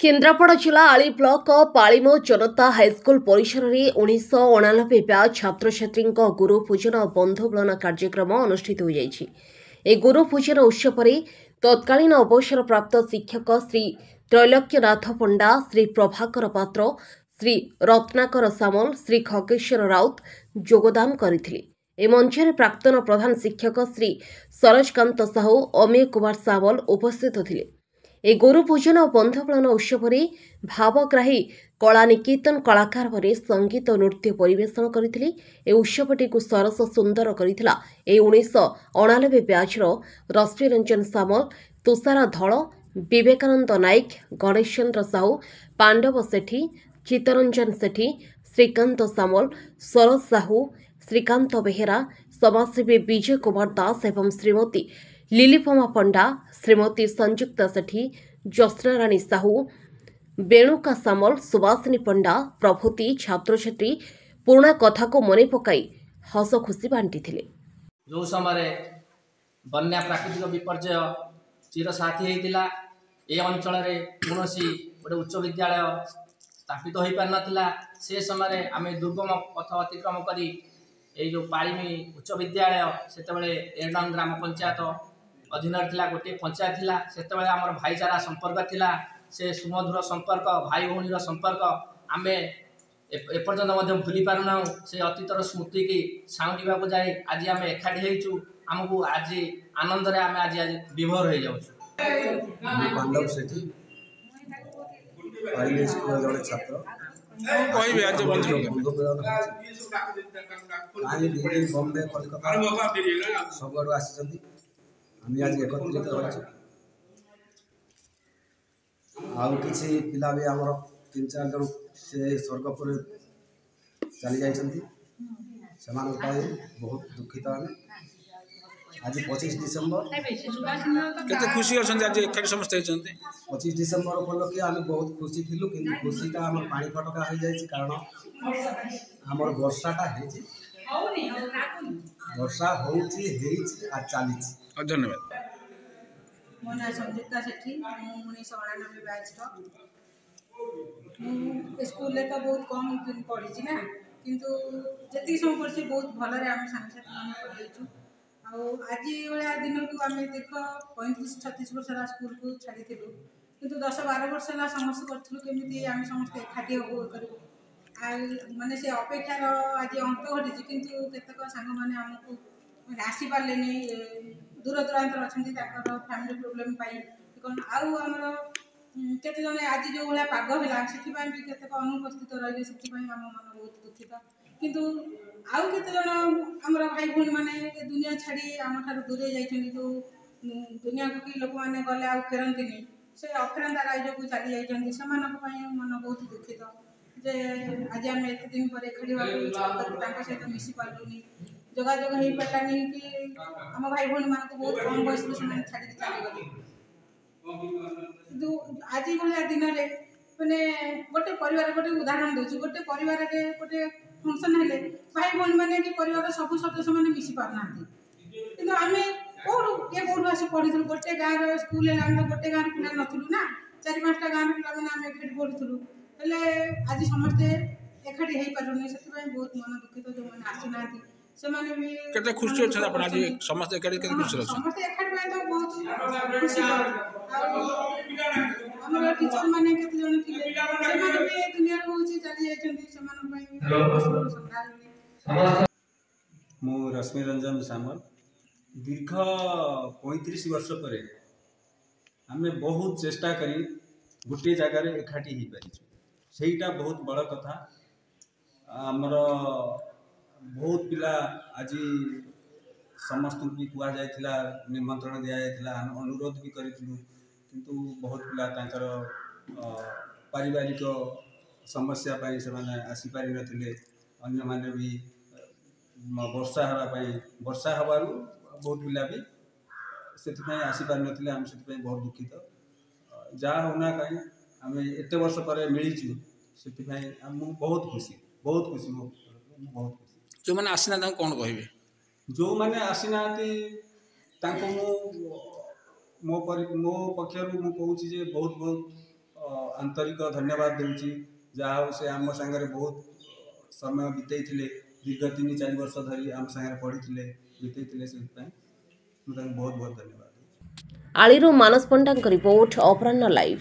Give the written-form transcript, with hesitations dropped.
केन्द्रापड़ा जिला आली ब्लॉक पालिमो जनता हाईस्कल परिसर में 1989 ब्याच छात्र छात्री गुरु पूजन और बंधुमिलन कार्यक्रम अनुष्ठित हो गुरु पूजन उत्सव में तत्कालीन अवसरप्राप्त शिक्षक श्री त्रैलोक्यनाथ पंडा, श्री प्रभाकर पात्र, श्री रत्नाकर सामल, श्री खगेश्वर राउत योगदान करथिले। ए मंचर प्राक्तन प्रधान शिक्षक श्री सरोजकांत साहू, अमेय कुमार सामल उपस्थित थिले। ए गुरु पूजन और बंधुमिलन उत्सव में भावग्राही कला निकेतन कलाकार माने संगीत और नृत्य परिवेषण करथिले। ए उत्सवटी को सरस सुंदर करिथिला 1989 ब्याचर रश्मि रंजन सामल, तुषार धल, विवेकानंद नायक, गणेश चंद्र साहू, पांडव सेठी, चित्तरंजन सेठी, श्रीकांत सामल, सरोज साहू, श्रीकांत बेहेरा, समाजसेवी विजय कुमार दास एवं श्रीमती लिलीपमा पंडा, श्रीमती संयुक्ता सेठी, ज्योत्स्ना रानी साहू, बेणुका सामल, सुभाषिनी पंडा प्रभृति छात्र छात्री पुराणा कथा को मन पकाई हस खुशी बांटी थिले। जो समय बन्या प्राकृतिक विपर्यय चिरसाथी होता ए अंचल कौन गोटे उच्च विद्यालय स्थापित हो पार ना से समय आम दुर्गम पथ अतिक्रम करी ये जो पालिमी उच्च विद्यालय से एरडांग ग्राम पंचायत अधीन था गोटे पंचायत थिला से आमर भाईचारा संपर्क थिला से सुमधुर संपर्क भाई भौणी संपर्क आम एपर्यंत भूली पारना से अतीतर स्मृति की साउंडा को जाए आज आम एकाठी होचु आमको आज आनंद रे आम आज विभोर हो जाऊँ। पांडव सेठी पाइले स्कूल जड़े छात्र कहबे आज दिल्ली बॉम्बे कलकत्ता सब आड़ आसी आम आज एकत्रित होइछु आउ किसी पिला भी आमर 3-4 जन से स्वर्गपुर चली जाइछन्ती से बहुत दुखित आम आज 25 डिसेम्बर केते खुशी अछन आज एकाठी समस्त होइछन्ती 25 डिसेम्बर उपलक्षे आम बहुत खुशी थिलु किंतु खुशीटा आम पानी फटका हो जाए कारण आमर वर्षाटा वर्षा होउची आ चली। धन्यवाद। मो ना संयुक्ता सेठी 1999 बैच स्कूल तो बहुत कम दिन पढ़ी ना किंतु जी समय पढ़ी बहुत भलरे आम सांग पढ़ेचु आज भाया दिन को आम दीर्घ 35-36 वर्ष स्कूल को छाड़ी किंतु 10-12 वर्ष है समस्त करूँ केमी आम समस्त एकाठी करूँ माने से अपेक्षार आज अंत घटी किंतु केतक सांग मैंने आमको आसी पारे दूर दूरांत अच्छा फैमिली प्रोब्लेम आमर केत जन आज जो भाया पाग है से भी केतक अनुपस्थित रही से आम मन बहुत दुखित किंतु आउ केत जन आमर भाई भौणी मैंने दुनिया छाड़ी आम ठार दूरे जाइछन्ति जो दुनिया को कि लोक मैंने गले आउ फेरती से अफेरंता राज्य को चली जाइछन्ति से मन बहुत दुखित जे आज आम एत दिन पर एकाठी सहित मिसी पार्लुनी जोगाजोग हो पारानी कि आम भाई भौणी मान बहुत कम बयस से छाड़ी चलीगले आज भाया दिन में मैंने गोटे परिवार गोटे उदाहरण दूसरी गोटे परिवार गोटे फंक्शन है भाई भौणी मैंने कि परिवार सब सदस्य मैंने मिसी पारना कि आम कौटू आस पढ़ी गोटे गाँव स्कूल गोटे गाँव पिला नथुलु ना 4-5टा गाँव पिला आम एकाठी पढ़ुलु आज समस्ते एकाठी हो पारुनी से बहुत मन दुखित जो मैंने आसी ना केते खुशी अछि आपण आज समस्त एकाठी केते खुशी अछि समस्त एकाठी तो बहुत खुशी हमर टीचर माने केते जण थिले से माने भी दुनिया रो होची चली जाइछन्ती से मान पई मो रश्मि रंजन सामल दीर्घ 35 वर्ष पर आम बहुत चेष्टा करी गोटे जगार एकाठी हो पारी सेटा बहुत बड़ कथा आमर बहुत पिला आज समस्त भी कह जाइथिला निमंत्रण दिया जाइथिला अनुरोध भी करिथिलु किंतु बहुत पिला तांकर पारिवारिक समस्या पाई से माने आसी पारि नथिले अन्य माने भी वर्षा हबारु बहुत पिला भी से आसी पारि नथिले हम से बहुत दुखित जहाँ होना कहीं आम एत वर्ष पर मिलीचु से बहुत खुशी बहुत खुशी जो मैंने आसीना कौन कहे जो मैंने आसीना मो पक्षर मु कहूँ बहुत बहुत आंतरिक धन्यवाद दूची जहाँ से आम सागर बहुत समय बितई दीर्घ 3-4 वर्ष धरी आम सागर पढ़ी बितई से बहुत बहुत धन्यवाद। आलीरू मानस पंडा रिपोर्ट अपराह्न लाइव।